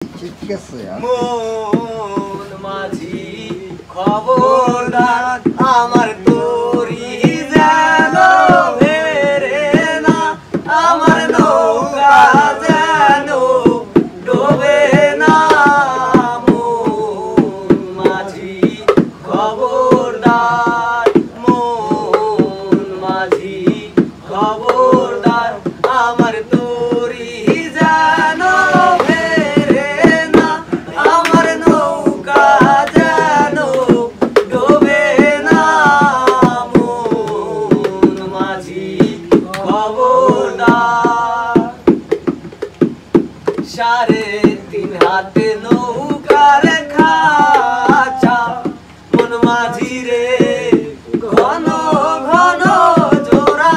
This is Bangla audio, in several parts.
ঠিক আছে মন মাঝি খবরদার আমার তোরি যেন ভেরে না আমার নৌকা যেন ডোবে না মন মাঝি খবরদার মন মাঝি খবরদার আমার তোরি যেন সাড়ে তিন হাতে নৌকার খাঁচা মন মাঝি রে ঘন ঘন জোড়া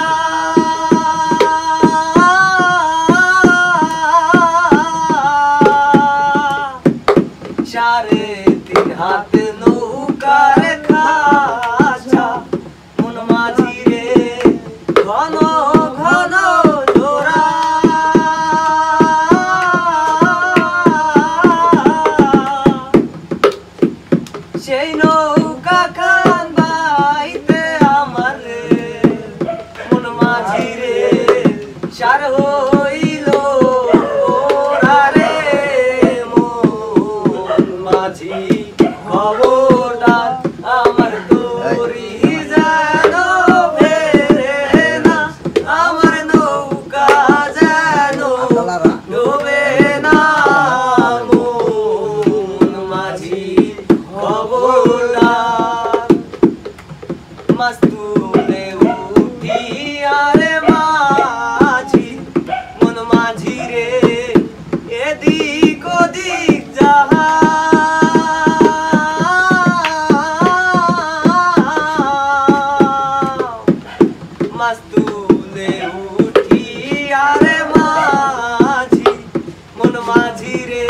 সাড়ে তিন হাতে নৌকার খাঁচা মন মাঝি রে ঘন ঘন জোড়া সেই নৌকা খান বাইতে আমার রে মন মাঝি রে সার হইল রে মন মাঝি খবরদার আমার তোরি যেন ভেরে না আমার নৌকা যেন ডোবে না মন মাঝি খবরদার মাস্তুলে উঠি আরে মাঝি মন মাঝি রে এদিক ওদিক যাহা মাস্তুলে উঠি আরে মাঝি মন মাঝি রে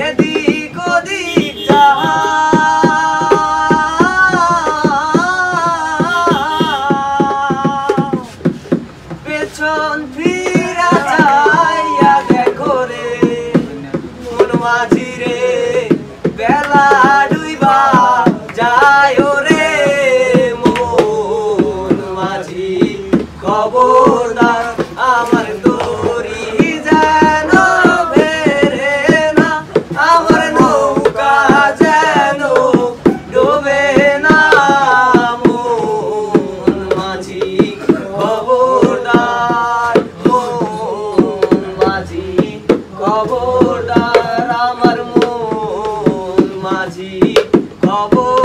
এদিক ওদিক যাহা পেছন ফিরা যাইয়া দেখো রে মন মাঝি রে বেলা ডুইবা যায় রে মন মাঝি খবরদার আমার তোরি যেন ভেরে না আমার নৌকা যেন ডোবে না মন মাঝি খবরদার মন মাঝি খবরদার আমার মন মাঝি খবর